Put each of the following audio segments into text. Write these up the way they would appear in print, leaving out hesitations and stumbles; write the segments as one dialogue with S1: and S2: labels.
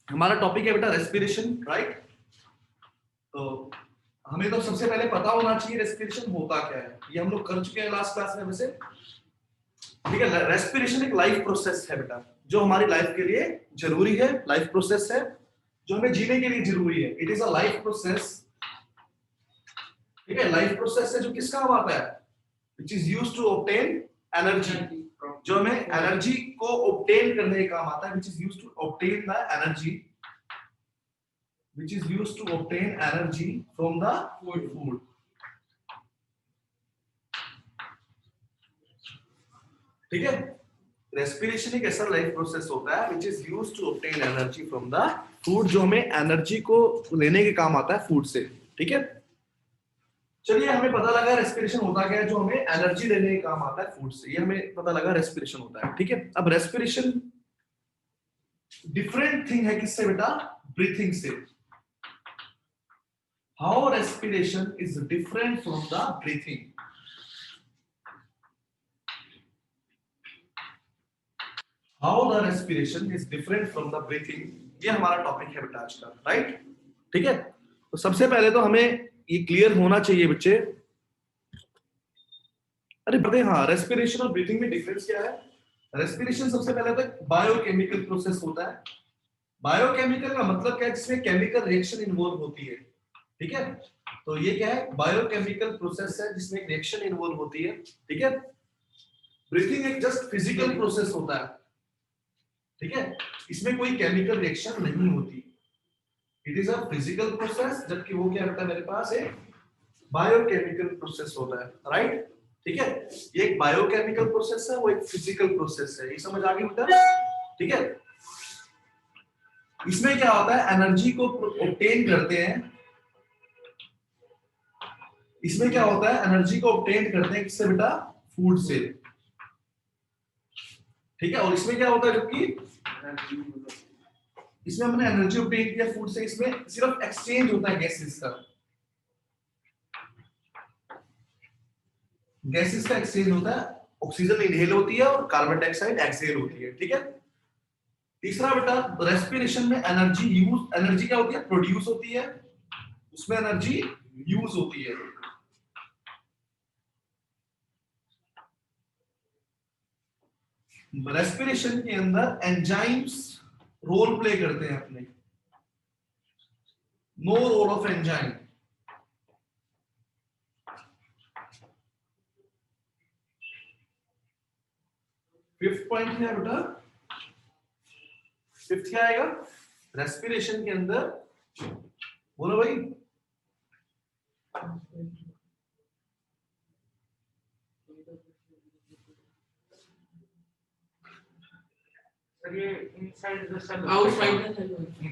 S1: हमारा टॉपिक है बेटा रेस्पिरेशन, राइट। तो हमें तो सबसे पहले पता होना चाहिए रेस्पिरेशन होता क्या है, ये हम लोग कर चुके हैं लास्ट क्लास में वैसे, ठीक है। रेस्पिरेशन एक लाइफ प्रोसेस है बेटा, जो हमारी लाइफ के लिए जरूरी है, लाइफ प्रोसेस है जो हमें जीने के लिए जरूरी है। It is a life process, ठीक है। लाइफ प्रोसेस है जो किस काम आता है, which is used to obtain energy, जो हमें एनर्जी को ऑब्टेन करने का काम आता है, which is used to obtain the energy, which is used to obtain energy from the food. ठीक है, रेस्पिरेशन एक ऐसा लाइफ प्रोसेस होता है which is used to obtain energy from the food, जो हमें एनर्जी को लेने के काम आता है फूड से, ठीक है। चलिए, हमें पता लगा रेस्पिरेशन होता क्या है, जो हमें एनर्जी लेने के काम आता है फूड से, ये हमें पता लगा रेस्पिरेशन होता है, ठीक है। अब रेस्पिरेशन डिफरेंट थिंग है किससे बेटा, ब्रीथिंग से। How respiration is different from the breathing. How the respiration is different from the breathing. ये हमारा टॉपिक है बेटा आज का, राइट, ठीक है। तो सबसे पहले तो हमें ये क्लियर होना चाहिए बच्चे, अरे बता, हाँ, रेस्पिरेशन और ब्रीथिंग में डिफरेंस क्या है। रेस्पिरेशन सबसे पहले तो बायोकेमिकल प्रोसेस होता है। बायोकेमिकल का मतलब क्या है, जिसमें केमिकल रिएक्शन इन्वॉल्व होती है, ठीक है। तो ये क्या है, बायोकेमिकल प्रोसेस है जिसमें एक रिएक्शन इन्वॉल्व होती है, ठीक है। ब्रीथिंग एक जस्ट फिजिकल प्रोसेस होता है, ठीक है, इसमें कोई केमिकल रिएक्शन नहीं होती। It is a physical process, जबकि वो क्या होता है मेरे पास एक बायोकेमिकल प्रोसेस होता है, राइट, ठीक है। ये एक बायोकेमिकल प्रोसेस है, वो एक फिजिकल प्रोसेस है, ये समझ आ गई बेटा, ठीक है। इसमें क्या होता है, एनर्जी को ऑब्टेन करते हैं, इसमें क्या होता है, एनर्जी को ऑब्टेन करते हैं किससे बेटा, फूड से, ठीक है। और इसमें क्या होता है, जबकि इसमें हमने एनर्जी ऑब्टेन किया फूड से, इसमें सिर्फ एक्सचेंज होता है गैसेस का, गैसेस का एक्सचेंज होता है, ऑक्सीजन इनहेल होती है और कार्बन डाइऑक्साइड एक्सहेल होती है, ठीक है। तीसरा बेटा, रेस्पिरेशन में एनर्जी यूज, एनर्जी क्या होती है, प्रोड्यूस होती है, उसमें एनर्जी यूज होती है। रेस्पिरेशन के अंदर एंजाइम्स रोल प्ले करते हैं अपने, no role of enzyme. Fifth point क्या है बेटा, फिफ्थ क्या आएगा, रेस्पिरेशन के अंदर, बोलो भाई,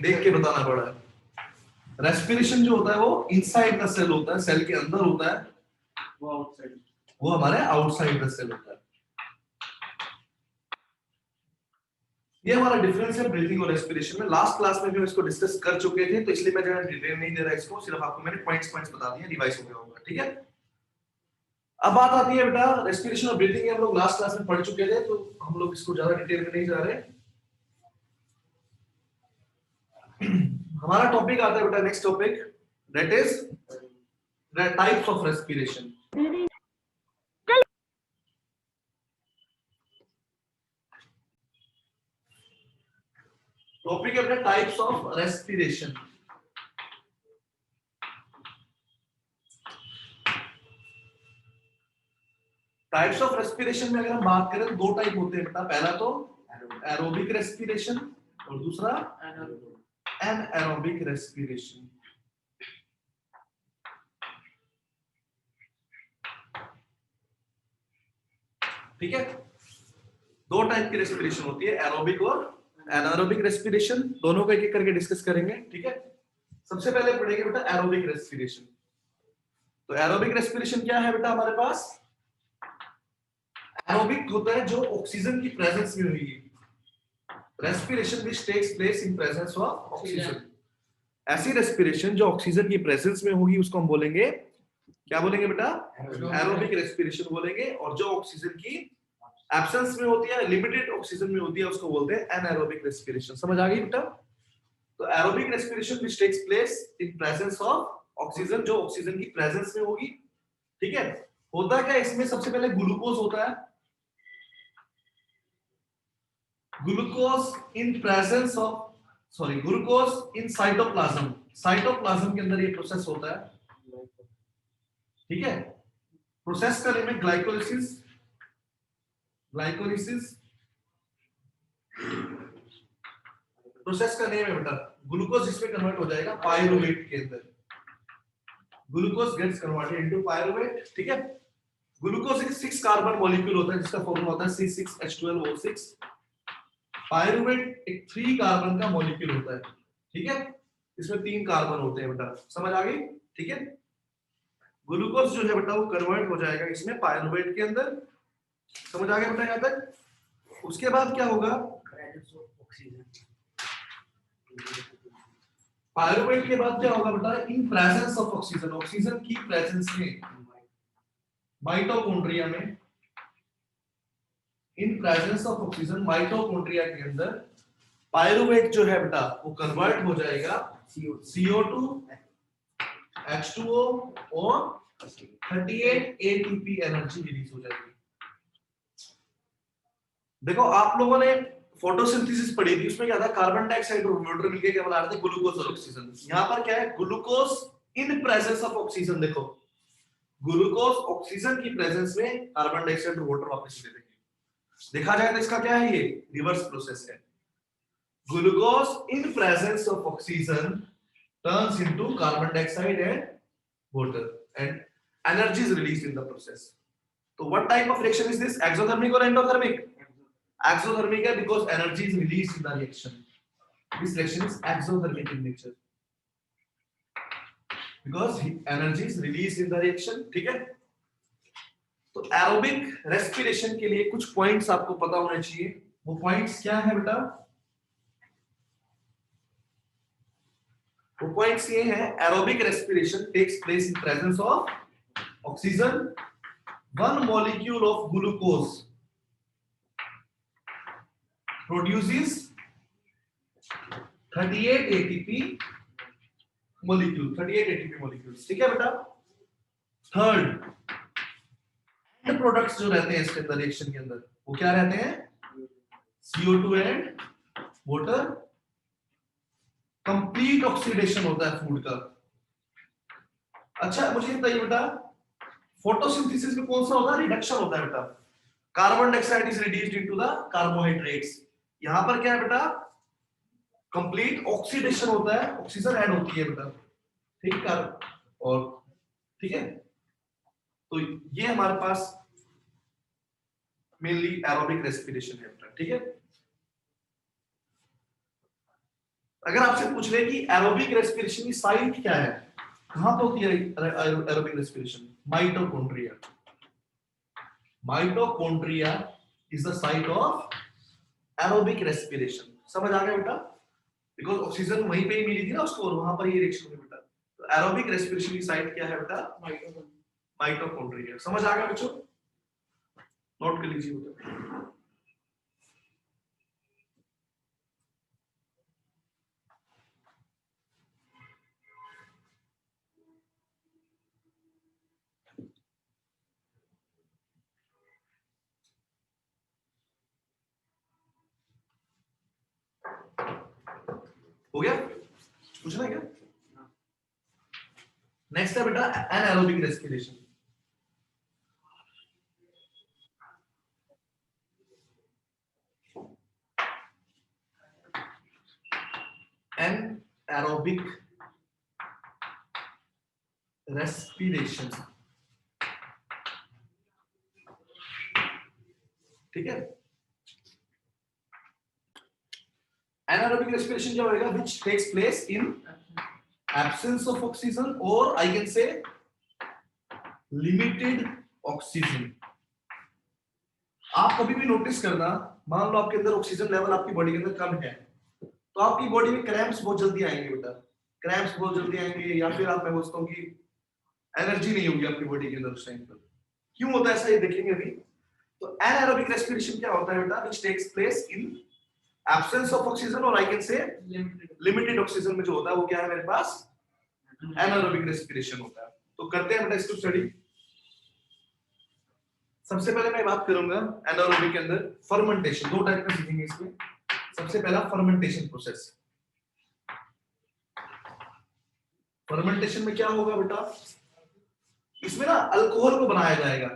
S1: देख के बताना पड़ा है। रेस्पिरेशन जो होता है वो इनसाइड द सेल होता है, सेल के अंदर होता है, वो आउटसाइड, वो हमारे आउटसाइड द सेल होता है। ये हमारा डिफरेंस है ब्रीथिंग और रेस्पिरेशन में। लास्ट क्लास में भी हम इसको डिस्कस कर चुके थे, तो इसलिए मैं ज्यादा डिटेल नहीं दे रहा इसको, सिर्फ आपको मैंने पॉइंट्स बता दिए, रिवाइज हो गया होगा, ठीक है। अब बात आती है बेटा, रेस्पिरेशन और ब्रीथिंग हम लोग लास्ट क्लास में पढ़ चुके थे, तो हम लोग इसको ज्यादा डिटेल में नहीं जा रहे। हमारा टॉपिक आता है बेटा next topic, that is the types of respiration. Topic है बेटा types of respiration. Types of respiration में अगर हम बात करें तो दो टाइप होते हैं बेटा, पहला तो एरोबिक रेस्पिरेशन और दूसरा एनारोबिक रेस्पिरेशन। ठीक है, दो टाइप की रेस्पिरेशन होती है, एरोबिक और एनारोबिक रेस्पिरेशन, दोनों को एक एक करके डिस्कस करेंगे, ठीक है। सबसे पहले पढ़ेंगे बेटा एरोबिक रेस्पिरेशन। तो एरोबिक रेस्पिरेशन क्या है बेटा हमारे पास, एरोबिक होता है जो ऑक्सीजन की प्रेजेंस में हुई, respiration which takes place in presence of oxygen. ऐसी रेस्पिरेशन जो ऑक्सीजन की प्रेजेंस में होगी उसको हम बोलेंगे, क्या बोलेंगे बेटा, एरोबिक रेस्पिरेशन बोलेंगे। और जो ऑक्सीजन की एब्सेंस में होती है, लिमिटेड ऑक्सीजन में होती है, उसको बोलते हैं एनारोबिक रेस्पिरेशन। समझ आ गई बेटा, तो aerobic respiration which takes place in presence of oxygen, जो ऑक्सीजन की प्रेजेंस में होगी, ठीक है। होता क्या इसमें, सबसे पहले ग्लूकोज होता है, glucose in presence of glucose in cytoplasm, cytoplasm के अंदर ये प्रोसेस होता है, ठीक है। प्रोसेस का नेम है ग्लाइकोलिसिस, ग्लाइकोलिसिस प्रोसेस का नेम है बेटा। ग्लूकोज इसमें कन्वर्ट हो जाएगा पायरुवेट के अंदर, glucose gets converted into pyruvate, ठीक है। ग्लूकोज एक 6 कार्बन मॉलिक्यूल होता है जिसका फॉर्मूला होता है C6H12O6। पायरुवेट एक 3 कार्बन का मॉलिक्यूल होता है, ठीक है। इसमें 3 कार्बन होते हैं बेटा, समझ आ गई, ठीक है। ग्लूकोज जो है बेटा वो कन्वर्ट हो जाएगा इसमें पायरुवेट के अंदर, समझ आ गया बेटा यहां तक। उसके बाद क्या होगा, पायरुवेट के बाद क्या होगा बेटा, इन प्रेजेंस ऑफ ऑक्सीजन, ऑक्सीजन की प्रेजेंस में माइटोकॉन्ड्रिया में, इन प्रेजेंस ऑफ ऑक्सीजन माइटोकॉन्ड्रिया के अंदर पायरुवेट जो है बेटा वो कन्वर्ट हो जाएगा CO2 H2O और 38 ATP एनर्जी रिलीज हो जाएगी। देखो आप लोगों ने फोटोसिंथेसिस पढ़ी थी, उसमें क्या था, कार्बन डाइऑक्साइड और वाटर मिलके क्या बना रहे थे, ग्लूकोज और ऑक्सीजन। यहाँ पर क्या है, glucose in presence of oxygen, देखो ग्लूकोज ऑक्सीजन की प्रेजेंस में कार्बन डाइऑक्साइड और वाटर वापस ले देंगे। देखा जाए तो इसका क्या है, ये रिवर्स प्रोसेस है। Glucose in presence of oxygen turns into carbon dioxide and water and energy is released in the process. तो what type of reaction is this, exothermic or endothermic? Exothermic है because energy is released in the reaction. This reaction is exothermic in nature because energy is released in the reaction, ठीक है। तो aerobic respiration के लिए कुछ points आपको पता होने चाहिए। वो पॉइंट्स क्या है बेटा, वो पॉइंट्स ये हैं, aerobic respiration takes place in presence of oxygen, one molecule of glucose produces 38 ATP molecules, ठीक है बेटा। थर्ड, एंड प्रोडक्ट्स जो रहते हैं इसके अंदर रिएक्शन के अंदर वो क्या रहते हैं, CO2 and water. Complete oxidation होता है फूड का। अच्छा मुझे बताइए बेटा, फोटोसिंथेसिस में कौन सा होता है, रिडक्शन होता है बेटा। Carbon dioxide is reduced into the carbohydrates. यहां पर क्या है बेटा, कंप्लीट ऑक्सीडेशन होता है, ऑक्सीजन ऐड होती है बेटा, ठीक है। और ठीक है, तो ये हमारे पास मेनली एरोबिक रेस्पिरेशन है बेटा, ठीक है। अगर आपसे पूछ ले कि एरोबिक रेस्पिरेशन की साइट क्या है, कहां पे होती है aerobic respiration, mitochondria. Mitochondria is the site of aerobic respiration. समझ आ गया बेटा, बिकॉज़ ऑक्सीजन वहीं पे ही मिली थी ना उसको, और वहां पर ये रिएक्शन हुई बेटा। तो एरोबिक रेस्पिरेशन की साइट क्या है बेटा, माइटोकॉन्ड्रिया। समझ आ गया बच्चों, नोट कर लीजिए बेटा। हो गया, पूछना है क्या? नेक्स्ट है बेटा एनारोबिक रेस्पिरेशन। एनारोबिक रेस्पिरेशन, ठीक है। anaerobic respiration क्या होगा, which takes place in absence of oxygen or I can say limited oxygen। आप कभी भी नोटिस करना, मान लो आपके अंदर ऑक्सीजन लेवल आपकी बॉडी के अंदर कम है, तो आपकी बॉडी में क्रैम्प्स बहुत जल्दी आएंगे बेटा, क्रैम्प्स बहुत जल्दी आएंगे, या फिर आप, मैं बोलता हूँ कि एनर्जी नहीं होगी आपकी बॉडी के अंदर उस टाइम पर। क्यों होता है ऐसा, ये देखेंगे अभी। तो एनाएरोबिक रेस्पिरेशन क्या होता है बेटा, which takes place in absence of oxygen और I can say limited oxygen में जो होता है वो क्या है मेरे पास, एनारोबिक रेस्पिरेशन होता है। तो करते हैं बेटा इसको स्टडी। सबसे पहले मैं बात करूंगा एनारोबिक के अंदर फर्मेंटेशन, दो टाइप का सीखेंगे इसमें। सबसे पहला फर्मेंटेशन प्रोसेस। फर्मेंटेशन में क्या होगा बेटा, इसमें ना अल्कोहल को बनाया जाएगा।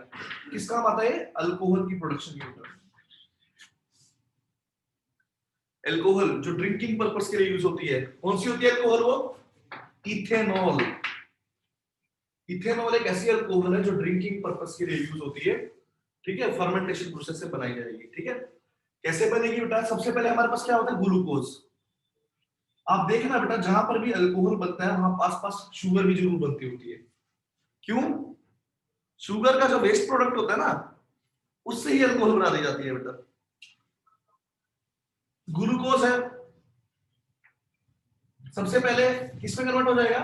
S1: किस काम आता है, अल्कोहल की प्रोडक्शन के ऊपर। अल्कोहल जो ड्रिंकिंग पर्पस के लिए यूज होती है, कौन सी होती है अल्कोहल, वो इथेनॉल। इथेनॉल एक ऐसी अल्कोहल है जो ड्रिंकिंग पर्पस के लिए यूज होती है, ठीक है। फर्मेंटेशन प्रोसेस से बनाई जाएगी, ठीक है। कैसे बनेगी बेटा, सबसे पहले हमारे पास क्या होता है, ग्लूकोज। आप देखना बेटा जहां पर भी अल्कोहल बनता है वहां पास पास शुगर भी जरूर बनती होती है। क्यों, शुगर का जो वेस्ट प्रोडक्ट होता है ना, उससे ही अल्कोहल बना दी जाती है बेटा। ग्लूकोज है, सबसे पहले किसमें कन्वर्ट हो जाएगा,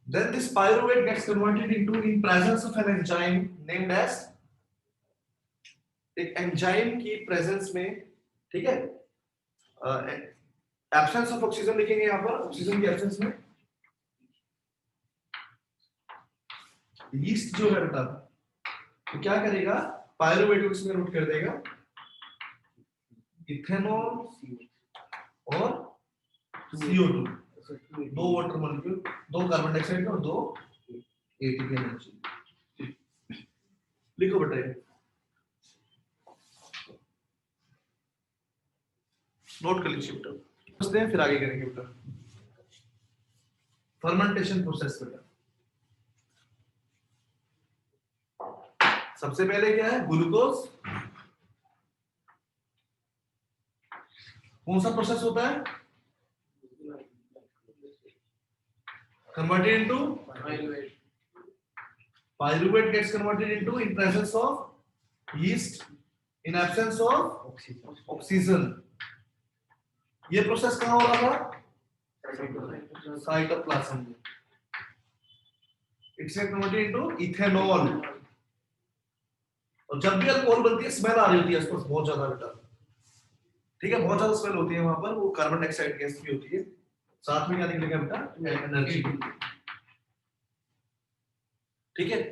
S1: then this pyruvate gets converted into in presence of an enzyme named as, एक एंजाइम की प्रेजेंस में, ठीक है। एब्सेंस ऑफ ऑक्सीजन लिखेंगे यहां पर, ऑक्सीजन की एब्सेंस में यीस्ट जो है बेटा, तो क्या करेगा, पायरुवेट को इसमें कन्वर्ट कर देगा इथेनॉल और CO2, दो वाटर मॉलिक्यूल, दो कार्बन डाइऑक्साइड और दो एटीपी एनर्जी। लिखो बेटा, नोट कर लीजिए बेटा, समझते हैं फिर आगे करेंगे बेटा। फर्मेंटेशन प्रोसेस बेटा, सबसे पहले क्या है, ग्लूकोज। कौन सा प्रोसेस होता है, converted into pyruvate. Pyruvate gets converted into in presence of yeast, in absence of oxygen. ये प्रोसेस कहाँ हो रहा था, साइटोप्लाज्म में। It's converted into ethanol। और जब भी अल्कोहल बनती है स्मेल आ रही होती है इसको बहुत ज्यादा बेटा, ठीक है, बहुत ज्यादा स्मेल होती है वहां पर, वो कार्बन डाइऑक्साइड गैस भी होती है, साथ में क्या निकलेगा बेटा, एनर्जी, ठीक है।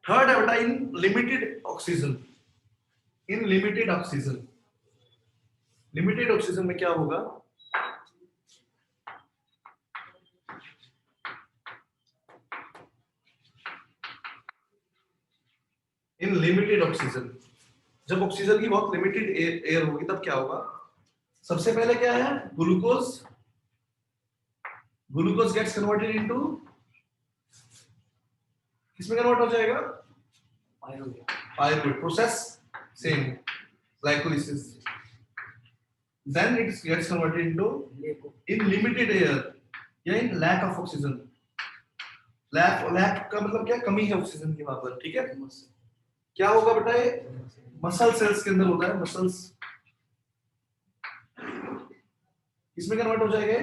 S1: थर्ड है बेटा, in limited oxygen. In limited oxygen, limited oxygen में क्या होगा, इन लिमिटेड ऑक्सीजन, जब ऑक्सीजन की बहुत लिमिटेड एयर होगी तब क्या होगा, सबसे पहले क्या है, glucose. Glucose gets converted into, किसमें कन्वर्ट हो जाएगा, pyruvate process, same glycolysis. then it gets converted into in limited air या in lack of oxygen। lack का मतलब क्या, कमी है ऑक्सीजन की वहां पर, ठीक है। क्या होगा बेटा, ये मसल सेल्स के अंदर होता है, मसल्स, इसमें कन्वर्ट हो जाएगा,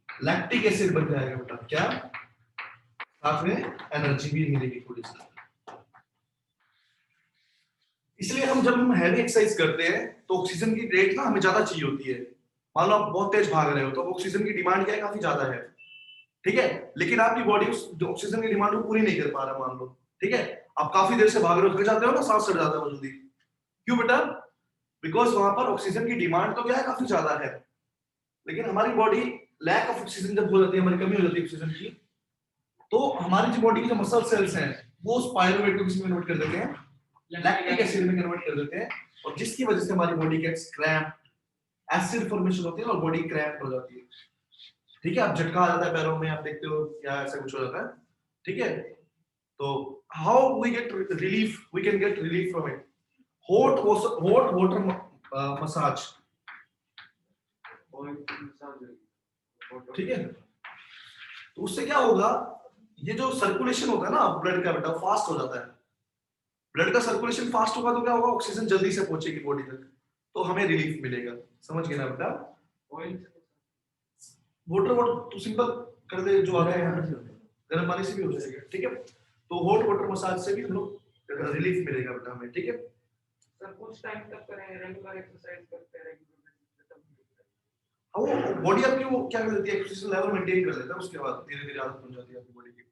S1: लैक्टिक एसिड बन जाएगा बेटा, क्या, साथ में एनर्जी भी मिलेगी थोड़ी सी। इसलिए हम जब हम हैवी एक्सरसाइज करते हैं तो ऑक्सीजन की रेट ना हमें ज्यादा चाहिए होती है। मान लो आप बहुत तेज भाग रहे हो तो ऑक्सीजन की डिमांड क्या है, काफी ज्यादा है, ठीक है। लेकिन आपकी बॉडी उस ऑक्सीजन की डिमांड को पूरी नहीं कर पा रहा, मान लो, ठीक है। आप काफी देर से भाग रहे हो, थक जाते हो ना, सांस चढ़ जाता है जल्दी। क्यों बेटा, बिकॉज वहां पर ऑक्सीजन की डिमांड तो क्या है, काफी ज्यादा है, लेकिन हमारी बॉडी लैक ऑफ ऑक्सीजन जब हो जाती है, हमारी कमी हो जाती है ऑक्सीजन की, तो हमारी जो बॉडी की जो मसल सेल्स हैं वो उस पायरुवेट को किसमें कन्वर्ट कर देते हैं, लैक्टिक एसिड में कन्वर्ट कर देते हैं, और जिसकी वजह से हमारी body gets cramp, acid formation होती है और बॉडी क्रैम्प हो जाती है, ठीक है। आप झटका आ जाता है पैरों में, आप देखते हो या ऐसा कुछ हो जाता है, ठीक है। तो how we get relief, we can get relief from it, hot water massage, ठीक है। तो उससे क्या होगा, ये जो सर्कुलेशन होता है ना ब्लड का बेटा, फास्ट हो जाता है। ब्लड का सर्कुलेशन फास्ट होगा तो क्या होगा, ऑक्सीजन जल्दी से पहुंचेगी बॉडी तक, तो हमें रिलीफ मिलेगा, समझ गए ना बेटा। वाटर तो सिंपल कर दे जो आ रहा है यहाँ, गर्म पानी से भी हो जाएगा, ठीक है। तो हॉट वाटर मसाज से भी हम लोग रिलीफ मिलेगा बेटा हमें, ठीक है।
S2: सर कुछ टाइम तक करें, रेगुलर एक्सरसाइज करते हैं,
S1: वो बॉडी आपकी वो क्या कर देती है, एक्सरसाइज लेवल मेंटेन कर लेता है, उसके बाद धीरे धीरे आदत बन जाती है आपकी बॉडी की,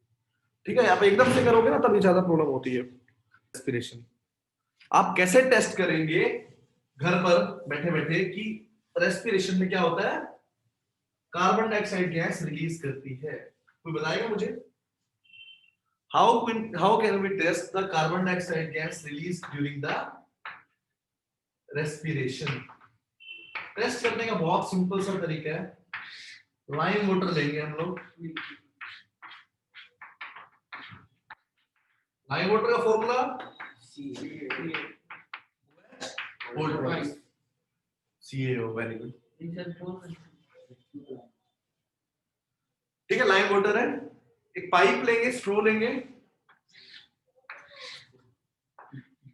S1: ठीक है। आप एकदम से करोगे ना तभी ज्यादा प्रॉब्लम होती है। रेस्पिरेशन आप कैसे टेस्ट करेंगे घर पर बैठे बैठे कि रेस्पिरेशन में क्या होता है, कार्बन डाइऑक्साइड गैस रिलीज करती है, कोई बताएगा मुझे? How can we test the carbon dioxide gas release during the respiration? Test करने का बहुत सिंपल सा तरीका है, लाइम वाटर लेंगे हम लोग। लाइम वाटर का फॉर्मूला CaO, वेरी गुड, ठीक है। लाइम वाटर है, एक पाइप लेंगे, स्ट्रो लेंगे,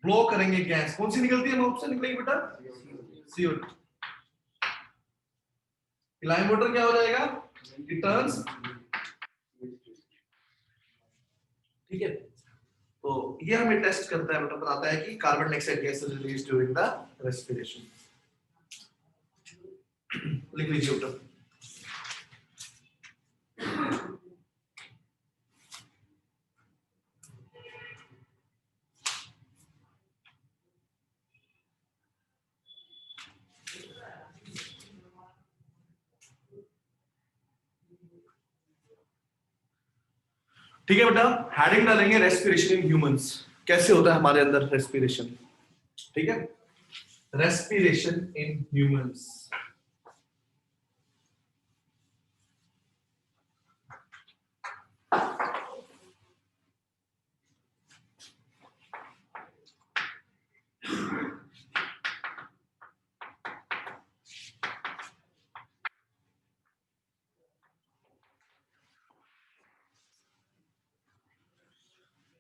S1: ब्लो करेंगे, गैस कौन सी निकलती है, माउथ से निकलेगी बेटा, CO2। लाइम वाटर क्या हो जाएगा, इट टर्न्स, ठीक है। तो ये हमें टेस्ट करता है, मतलब बताता है कि carbon dioxide gas is released during the respiration. लिख लीजिए उत्तर। ठीक है बेटा, हेडिंग डालेंगे रेस्पिरेशन इन ह्यूमंस, कैसे होता है हमारे अंदर रेस्पिरेशन, ठीक है। रेस्पिरेशन इन ह्यूमंस,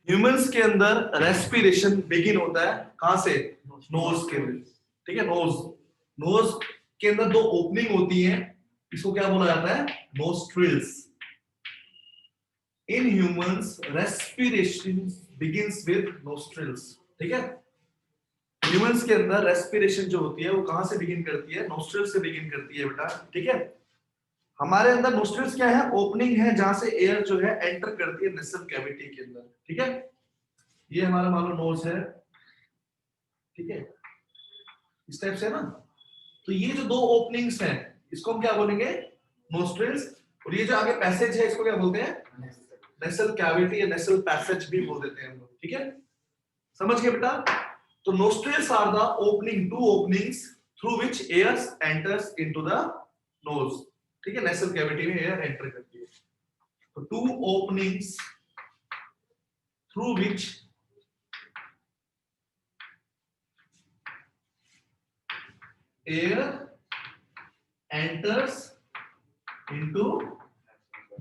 S1: ह्यूमंस के अंदर रेस्पिरेशन बिगिन होता है कहां से, नोज के अंदर, ठीक है। नोज के अंदर दो ओपनिंग होती है, इसको क्या बोला जाता है, nostrils. In humans respiration begins with nostrils, ठीक है। ह्यूमंस के अंदर रेस्पिरेशन जो होती है वो कहां से बिगिन करती है, नोस्ट्रिल्स से बिगिन करती है बेटा, ठीक है। हमारे अंदर नोस्ट्रिल्स क्या है, ओपनिंग है जहां से एयर जो है एंटर करती है नेसल कैविटी के अंदर, ठीक है। ये हमारा मान लो नोज है, ठीक है, इस टाइप से ना। तो ये जो दो ओपनिंग्स हैं इसको हम क्या बोलेंगे, नोस्ट्रिल्स। और ये जो आगे पैसेज है इसको क्या बोलते हैं, नेसल कैविटी या नेसल पैसेज भी बोल देते हैं हम लोग, ठीक है। समझ गए बेटा? तो nostrils are the opening, two openings through which air enters into the nose, ठीक है। नेसल कैविटी में एयर एंटर करती है, तो two openings through which air enters into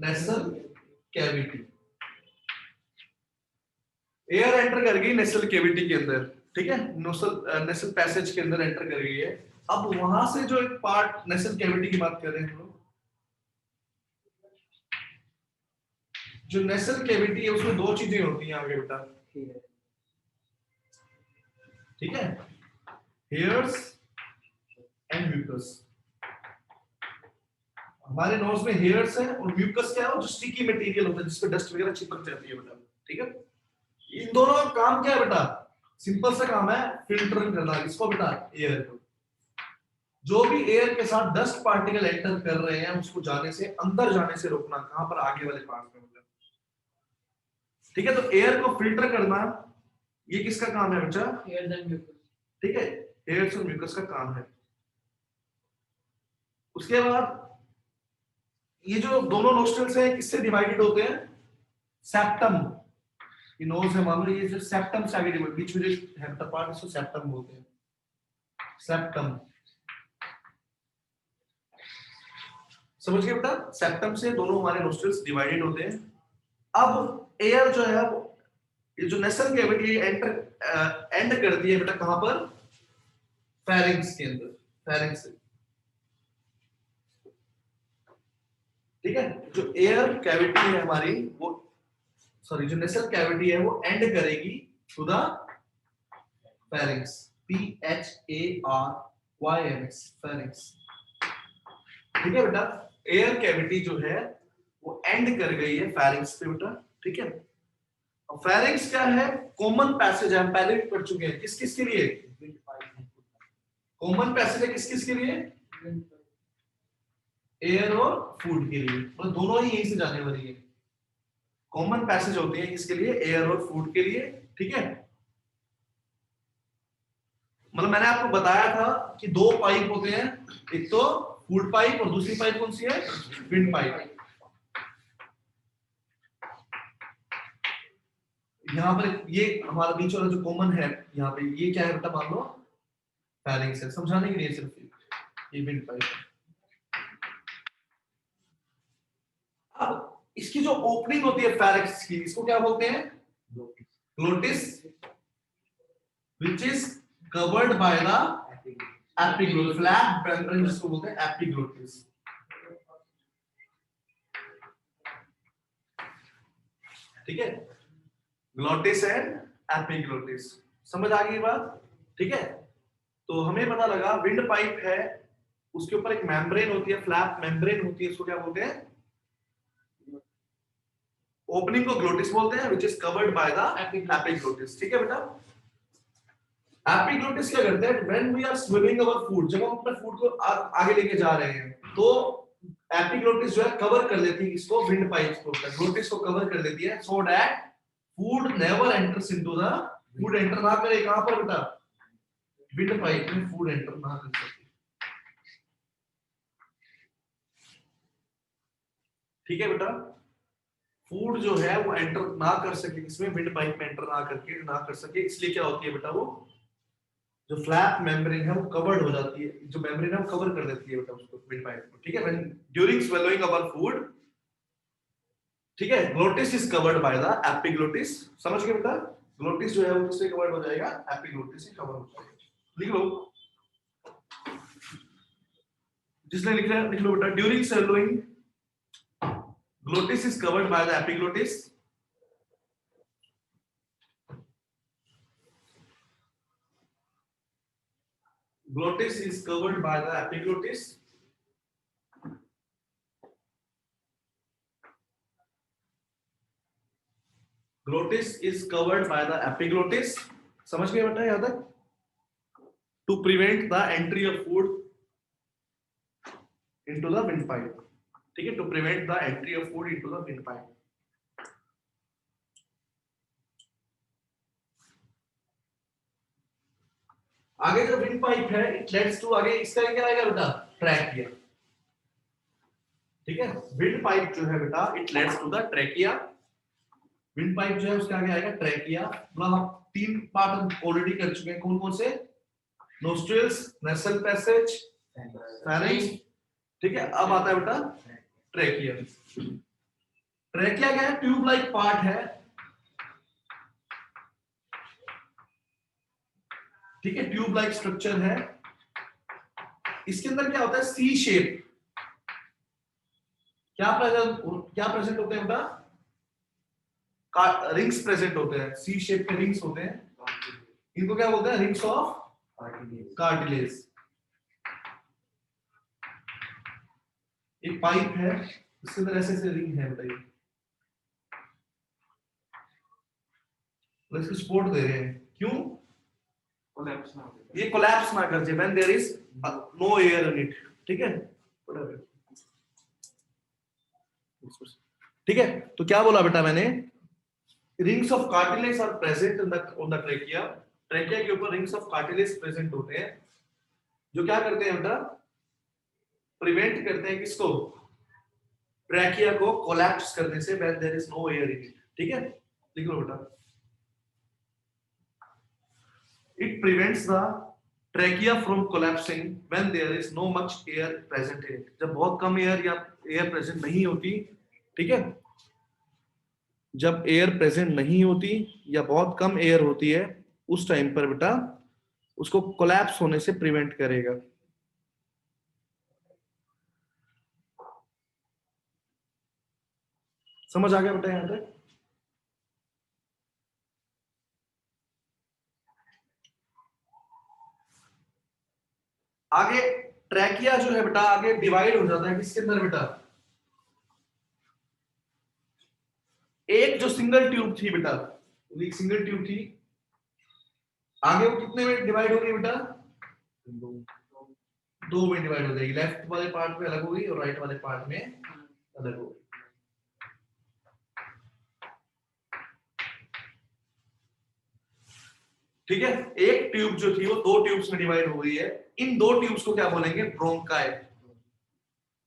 S1: nasal cavity। Air enter कर गई नेसल कैविटी के अंदर, ठीक है, नेसल पैसेज के अंदर एंटर कर गई है। अब वहां से जो एक पार्ट, नेसल कैविटी की बात कर रहे हैं हम लोग, जो नेसल कैविटी है उसमें दो चीजें होती हैं आगे बेटा, ठीक है, हेयर्स एंड म्यूकस। हमारे नोज में हेयर्स है और म्यूकस क्या है, जो स्टिकी मटेरियल होता है जिसपे डस्ट वगैरह चिपक जाती है बेटा, ठीक है। इन दोनों का काम क्या है बेटा, सिंपल सा काम है, फिल्टर करना। इसको बेटा एयर को, जो भी एयर के साथ डस्ट पार्टिकल एंटर कर रहे हैं उसको जाने से, अंदर जाने से रोकना, कहां पर, आगे वाले पार्ट में मतलब, ठीक है। तो एयर को फिल्टर करना ये किसका काम है बच्चा,
S2: एयर एंड म्यूकस,
S1: ठीक है, एयर और म्यूकस का काम है। उसके बाद ये जो दोनों नोस्ट्रल्स हैं किससे डिवाइडेड होते हैं, सेप्टम। ये नोज है, मान लो ये जो सेप्टम से आगे डिवाइड, बीच में जो है पार्ट, इसको सेप्टम बोलते हैं, सेप्टम। समझ गए बेटा? सेप्टम से दोनों हमारे नोस्ट्रल्स डिवाइडेड होते हैं। अब एयर जो है ये जो नेसल कैविटी एंड करती है बेटा कहां पर, फेरिंक्स के अंदर, फेरिंक्स, ठीक है। जो एयर कैविटी है हमारी वो सॉरी जो नेसल कैविटी है वो एंड करेगी to the pharynx, PHARYNX, pharynx. ठीक है बेटा, एयर कैविटी जो है वो एंड कर गई है फेरिंक्स पे बेटा। ठीक है, और फेरिंक्स क्या है? कॉमन पैसेज है, हम पहले भी पढ़ चुके हैं। किस किस के लिए कॉमन पैसेज है? किस किस के लिए? एयर और फूड के लिए, मतलब दोनों ही यहीं से जाने वाली है। कॉमन पैसेज होती है किसके लिए? एयर और फूड के लिए। ठीक है, मतलब मैंने आपको बताया था कि दो पाइप होते हैं, एक तो फूड पाइप और दूसरी पाइप कौन सी है? Wind pipe. यहाँ पर ये हमारा बीच वाला जो कॉमन है यहाँ पे, ये क्या है बेटा? मान लो फेरिंक्स है, समझाने के लिए सिर्फ ये विंड पाइप है। अब इसकी जो ओपनिंग होती है फेरिंक्स की, इसको क्या बोलते हैं? Glottis, which is covered by the epiglottis, flap membrane जिसको बोलते हैं epiglottis। ठीक है, ग्लोटिस एंड एपिग्लोटिस, समझ आ गई बात? ठीक है, तो हमें पता लगा विंड पाइप है, उसके ऊपर एक मेम्ब्रेन होती है, फ्लैप मेम्ब्रेन होती है, इसको क्या बोलते हैं? ओपनिंग को ग्लोटिस बोलते हैं, which is covered by the epiglottis। ठीक है बेटा, एपिग्लोटिस क्या करते हैं? When we are swimming our food, जब हम अपने फूड को आगे लेके जा रहे हैं, तो एपिग्लोटिस जो है कवर कर लेती है इसको, विंड पाइप को, ग्लोटिस को कवर कर देती है, so that food never enters into the, food enter ना करे कहां पर बेटा? विंड पाइप में फूड एंटर ना कर सके। ठीक है बेटा, फूड जो है वो एंटर ना कर सके, इसमें विंड पाइप में एंटर ना कर सके, इसलिए क्या होती है बेटा? वो जो फ्लैप मेम्ब्रेन है वो कवर्ड हो जाती है, जो मेम्ब्रेन है वो कवर कर देती है बेटा उसको, विंड पाइप को। ठीक है, when during swallowing our food, ठीक है, glottis is covered by the epiglottis. समझ गए बेटा? ग्लोटिस जो है वो किससे कवर्ड हो जाएगा? एपिग्लोटिस से कवर हो जाएगा। लिख लो, जिसने लिख लो बेटा, during swallowing glottis is covered by the epiglottis. Glottis is covered by the epiglottis. Glottis is covered by the epiglottis. समझ गए बेटा यहाँ तक? To prevent the entry of food into the windpipe. ठीक है, to prevent the entry of food into the windpipe. आगे जो wind pipe है, इट लेट्स टू, आगे इसका क्या आएगा बेटा? ट्रैकिया। ठीक है, विंड पाइप जो है बेटा, it lets to the trachea. Windpipe जो है उसके आगे आएगा ट्रैकिया। मतलब हम तीन पार्ट हम ऑलरेडी कर चुके हैं, कौन कौन से? Nostrils, nasal passage, pharynx. ठीक है, अब आता है बेटा ट्रैकिया। ट्रैकिया क्या है? ट्यूब लाइक पार्ट है। ठीक है, ट्यूब लाइक स्ट्रक्चर है। इसके अंदर क्या होता है? सी शेप। क्या प्रेजेंट होते हैं बेटा? रिंग्स प्रेजेंट होते हैं, सी शेप के रिंग्स होते हैं। इनको क्या बोलते हैं? Rings of cartilage. एक पाइप है, इसके अंदर ऐसे ऐसे रिंग है, बताइए, इसको सपोर्ट दे रहे हैं, क्यों? ये कोलैप्स ना कर जाए, when there is no air in it. ठीक है, ठीक है, तो क्या बोला बेटा मैंने? Rings of cartilage are present in the on the trachea. Trachea के ऊपर रिंग्स ऑफ कार्टिलेज प्रेजेंट होते हैं, जो क्या करते हैं बेटा? प्रिवेंट करते हैं किसको? ट्रैकिया को कोलैप्स करने से, when there is no air in it. ठीक है, लिख लो बेटा, it prevents the trachea from collapsing when there is no much air present in it. जब बहुत कम एयर या एयर प्रेजेंट नहीं होती, ठीक है, जब एयर प्रेजेंट नहीं होती या बहुत कम एयर होती है, उस टाइम पर बेटा उसको कोलैप्स होने से प्रिवेंट करेगा। समझ आ गया बेटा यहाँ तक? आगे ट्रैकिया जो है बेटा आगे डिवाइड हो जाता है किसके अंदर बेटा, एक जो सिंगल ट्यूब थी बेटा, एक सिंगल ट्यूब थी, आगे वो कितने में डिवाइड हो गई बेटा, दो में डिवाइड हो जाएगी, लेफ्ट वाले पार्ट में अलग होगी और राइट वाले पार्ट में अलग होगी। ठीक है, एक ट्यूब जो थी वो दो ट्यूब्स में डिवाइड हो गई है, इन दो ट्यूब्स को क्या बोलेंगे, ब्रोंकाई।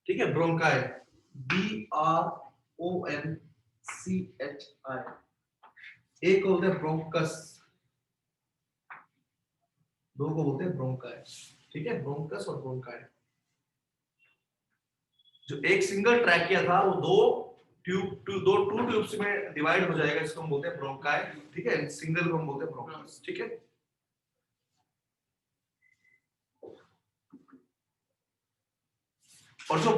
S1: ठीक है, ब्रोंकाई, BRONCHI, एक को बोलते हैं ब्रोंकस, दो को बोलते हैं ब्रोंकाई। ठीक है, ब्रोंकस और ब्रोंकाई। जो एक सिंगल ट्रैकिया था वो दो टू ट्यूब्स में डिवाइड हो जाएगा, इसको हम बोलते हैं ब्रोंकाई। ठीक है, सिंगल को हम बोलते हैं ब्रोंकस। ठीक है, और जो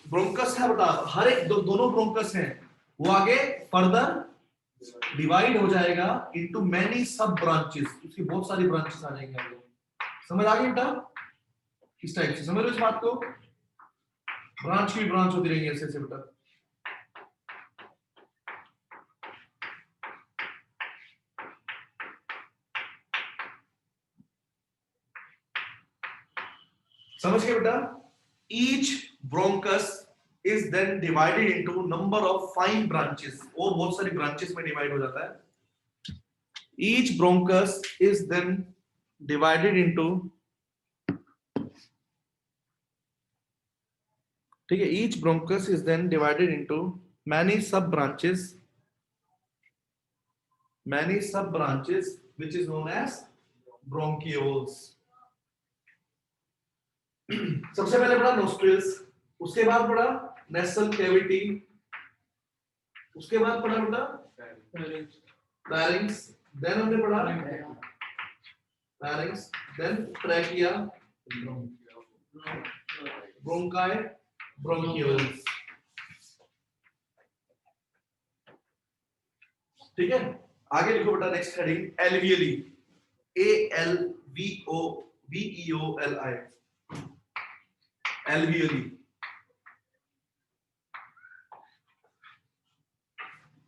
S1: ब्रोंकस है बेटा, हर एक दोनों ब्रोंकस हैं, वो आगे फर्दर डिवाइड हो जाएगा इनटू मैनी सब ब्रांचेस, उसकी बहुत सारी ब्रांचेस आ जाएंगी आगे। समझ आ गई बेटा, किस टाइप से समझ लो इस बात को, ब्रांच की ब्रांच होती रहेंगी ऐसे ऐसे बेटा। समझ गए बेटा, each bronchus is then divided into number of fine branches, वो बहुत सारी ब्रांचेस में डिवाइड हो जाता है। Each bronchus is then divided into, ठीक है, each bronchus is then divided into many sub branches which is known as bronchioles। सबसे पहले पढ़ा नोस्ट्रिल्स, उसके बाद पढ़ा नेसल कैविटी, उसके बाद पढ़ा बेटा larynx, देन हमने पढ़ा larynx, then trachea, bronchi, bronchioles. ठीक है, आगे लिखो बेटा next heading, alveoli, ALVOVEOLI, alveoli,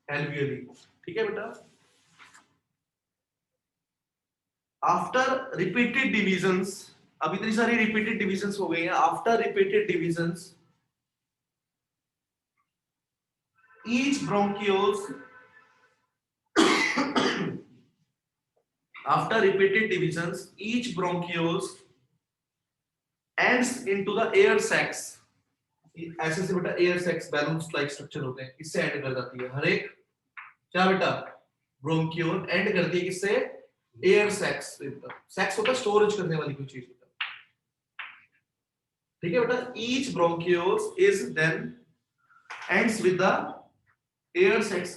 S1: alveoli. ठीक है बेटा, आफ्टर रिपीटेड डिविजन्स, अब इतनी सारी रिपीटेड डिविजन्स हो गई हैं, after repeated divisions each bronchioles, after repeated divisions each bronchioles ends into the air sacs। ऐसे से बेटा air sacs balloons like structure होते हैं, इससे एंड कर जाती है हर एक, क्या बेटा, ब्रोंकियोल एंड करती है किससे, एयर सैक्स। सैक्स होता है स्टोरेज करने वाली कोई चीज होता है। ठीक है बेटा, each bronchioles is then ends with the air sacs,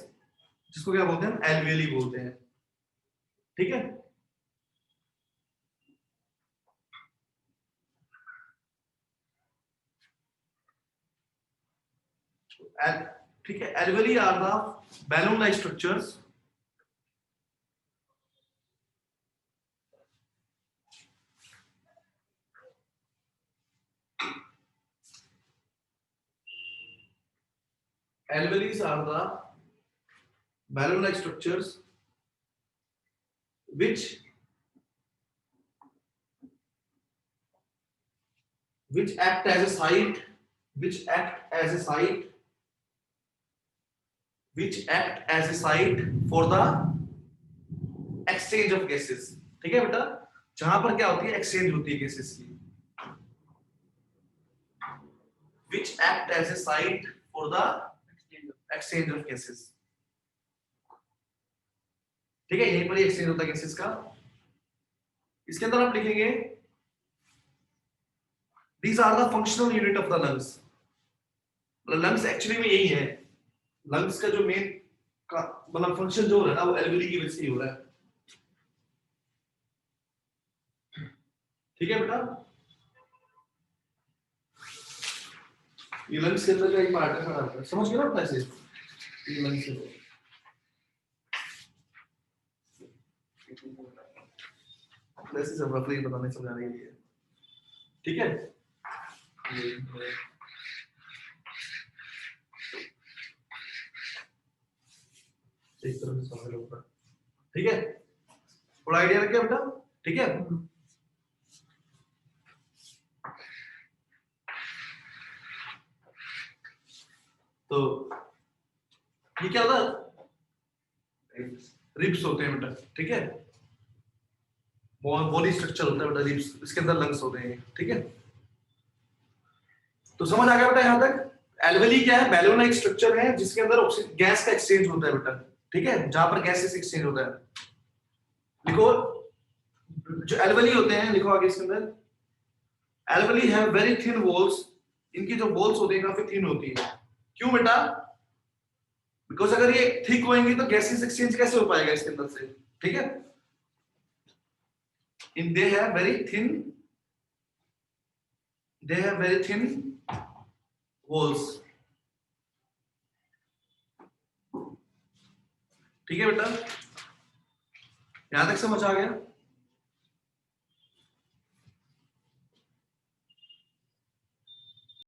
S1: जिसको क्या बोलते हैं, एल्वियली बोलते हैं। ठीक है, ठीक है, alveoli are the balloon like structures alveoles are the balloon like structures which act as a site, for the exchange of gases। ठीक है बेटा, जहां पर क्या होती है, एक्सचेंज होती है गैसेस की, which act as a site for the exchange of gases। ठीक है, यहीं पर ही एक्सचेंज होता है गैसेस का। इसके अंदर आप लिखेंगे these are the functional unit of the lungs। Lungs actually में यही है, लंग्स का जो मेन का मतलब फंक्शन जो हो रहा है ना, वो एल्वियली की वजह से ही हो रहा है। ठीक है बेटा, ये लंग्स के अंदर का एक पार्ट है, खड़ा समझ गए ना अपना ऐसे, ये लंग्स है, वैसे सब रफली बताने समझाने के लिए। ठीक है, एक तरह से समझ लो, ठीक है, थोड़ा आइडिया लग गया बेटा, ठीक है। तो ये क्या होता है, रिब्स होते हैं बेटा, ठीक है, बॉडी स्ट्रक्चर होता है बेटा रिब्स, इसके अंदर लंग्स होते हैं, ठीक है। तो समझ आ गया बेटा यहाँ तक। एल्वेली क्या है, बैलून एक स्ट्रक्चर है जिसके अंदर ऑक्सीजन गैस का एक्सचेंज होता है बेटा, ठीक है, जहां पर गैसेस एक्सचेंज होता है। लिखो जो एल्वेली होते हैं, लिखो आगे इसके अंदर, alveoli have very thin walls, इनकी जो वॉल्स होती है काफी थिन होती है। क्यों बेटा, बिकॉज अगर ये थिक होंगी तो गैसेस एक्सचेंज कैसे हो पाएगा इसके अंदर से, ठीक है। इन they have very thin walls, ठीक है बेटा, यहां तक समझ आ गया।